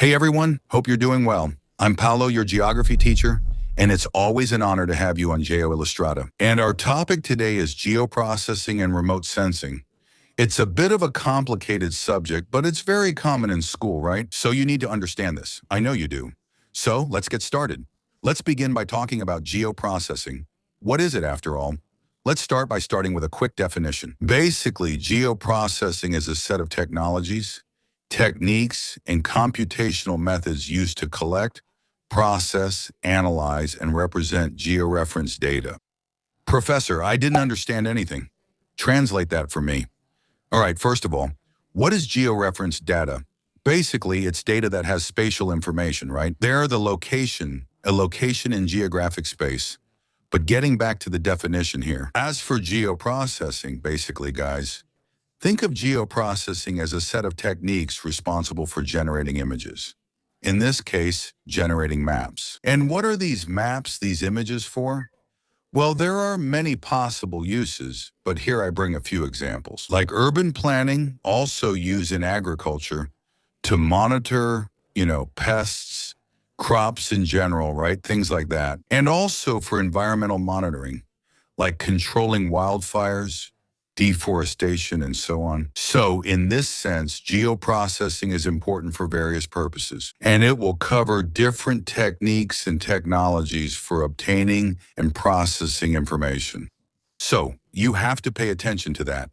Hey everyone, hope you're doing well. I'm Paolo, your geography teacher, and it's always an honor to have you on Geo Illustrata. And our topic today is geoprocessing and remote sensing. It's a bit of a complicated subject, but it's very common in school, right? So you need to understand this. I know you do. So let's get started. Let's begin by talking about geoprocessing. What is it after all? Let's start by starting with a quick definition. Basically, geoprocessing is a set of technologies, techniques, and computational methods used to collect, process, analyze, and represent georeference data. Professor, I didn't understand anything. Translate that for me. All right, first of all, what is georeference data? Basically, it's data that has spatial information, right? They're a location in geographic space. But getting back to the definition here, as for geoprocessing, basically, guys, think of geoprocessing as a set of techniques responsible for generating images. In this case, generating maps. And what are these maps, these images for? Well, there are many possible uses, but here I bring a few examples. Like urban planning, also used in agriculture to monitor, pests, crops in general, right? Things like that. And also for environmental monitoring, like controlling wildfires, deforestation, and so on. So in this sense, geoprocessing is important for various purposes, and it will cover different techniques and technologies for obtaining and processing information. So you have to pay attention to that.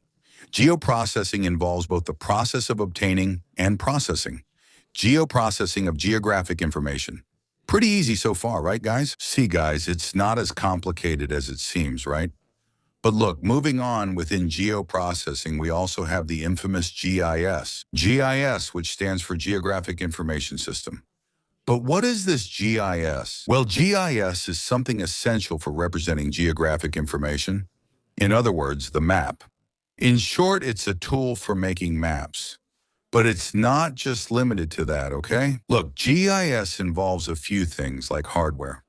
Geoprocessing involves both the process of obtaining and processing. Geoprocessing of geographic information. Pretty easy so far, right, guys? See, guys, it's not as complicated as it seems, right? But look, moving on within geoprocessing, we also have the infamous GIS. GIS, which stands for Geographic Information System. But what is this GIS? Well, GIS is something essential for representing geographic information. In other words, the map. In short, it's a tool for making maps. But it's not just limited to that, okay? Look, GIS involves a few things like hardware.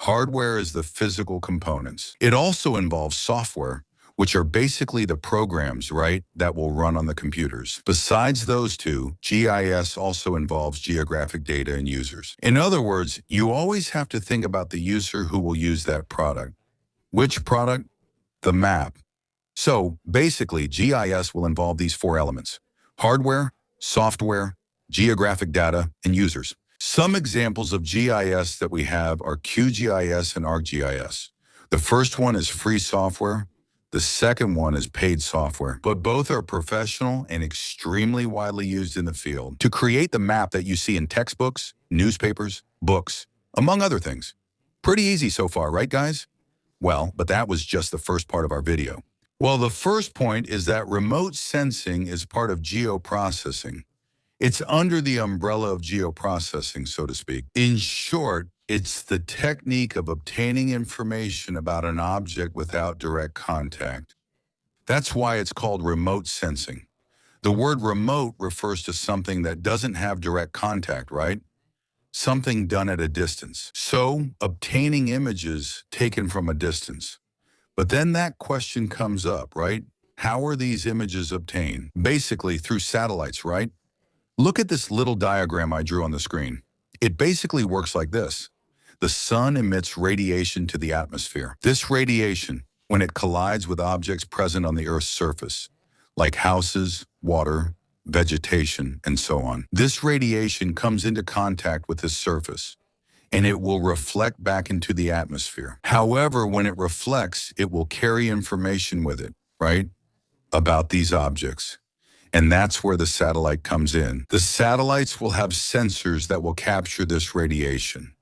Hardware is the physical components. It also involves software, which are basically the programs, right, that will run on the computers. Besides those two, GIS also involves geographic data and users. In other words, you always have to think about the user who will use that product. Which product? The map. So basically, GIS will involve these four elements: hardware, software, geographic data, and users. Some examples of GIS that we have are QGIS and ArcGIS. The first one is free software. The second one is paid software, but both are professional and extremely widely used in the field to create the map that you see in textbooks, newspapers, books, among other things. Pretty easy so far, right, guys? Well, but that was just the first part of our video. Well, the first point is that remote sensing is part of geoprocessing. It's under the umbrella of geoprocessing, so to speak. In short, it's the technique of obtaining information about an object without direct contact. That's why it's called remote sensing. The word remote refers to something that doesn't have direct contact, right? Something done at a distance. So, obtaining images taken from a distance. But then that question comes up, right? How are these images obtained? Basically, through satellites, right? Look at this little diagram I drew on the screen. It basically works like this. The sun emits radiation to the atmosphere. This radiation, when it collides with objects present on the Earth's surface, like houses, water, vegetation, and so on, this radiation comes into contact with this surface, and it will reflect back into the atmosphere. However, when it reflects, it will carry information with it, right, about these objects. And that's where the satellite comes in. The satellites will have sensors that will capture this radiation.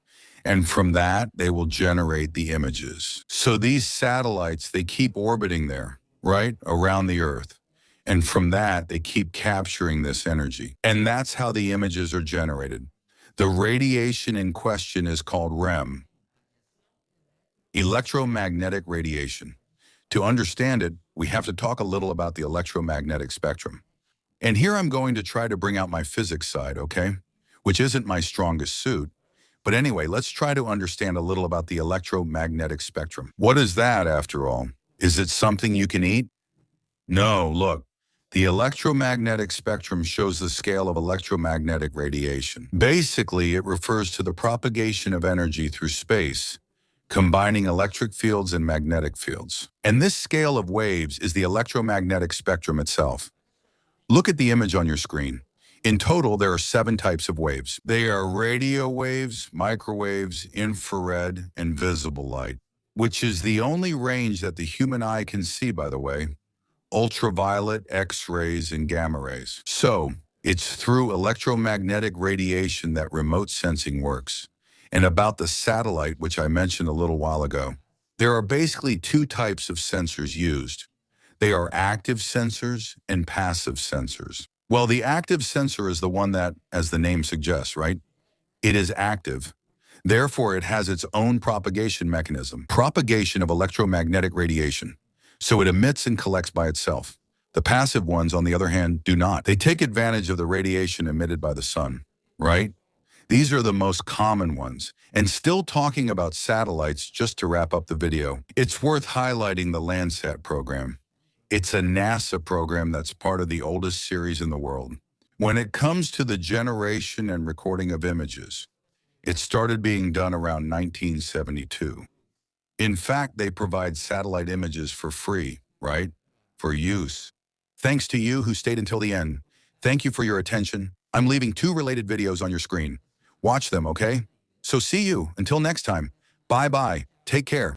And from that, they will generate the images. So these satellites, they keep orbiting there, right, around the Earth. And from that, they keep capturing this energy. And that's how the images are generated. The radiation in question is called REM, electromagnetic radiation. To understand it, we have to talk a little about the electromagnetic spectrum. And here I'm going to try to bring out my physics side, okay? Which isn't my strongest suit. But anyway, let's try to understand a little about the electromagnetic spectrum. What is that, after all? Is it something you can eat? No, look. The electromagnetic spectrum shows the scale of electromagnetic radiation. Basically, it refers to the propagation of energy through space, combining electric fields and magnetic fields. And this scale of waves is the electromagnetic spectrum itself. Look at the image on your screen. In total, there are 7 types of waves. They are radio waves, microwaves, infrared, and visible light, which is the only range that the human eye can see, by the way. Ultraviolet, X-rays, and gamma rays. So, it's through electromagnetic radiation that remote sensing works. And about the satellite, which I mentioned a little while ago, there are basically 2 types of sensors used. They are active sensors and passive sensors. Well, the active sensor is the one that, as the name suggests, right? It is active. Therefore, it has its own propagation mechanism, propagation of electromagnetic radiation. So it emits and collects by itself. The passive ones, on the other hand, do not. They take advantage of the radiation emitted by the sun, right? These are the most common ones. And still talking about satellites, just to wrap up the video, it's worth highlighting the Landsat program. It's a NASA program that's part of the oldest series in the world. When it comes to the generation and recording of images, it started being done around 1972. In fact, they provide satellite images for free, right? For use. Thanks to you who stayed until the end. Thank you for your attention. I'm leaving 2 related videos on your screen. Watch them, okay? So see you. Until next time. Bye-bye. Take care.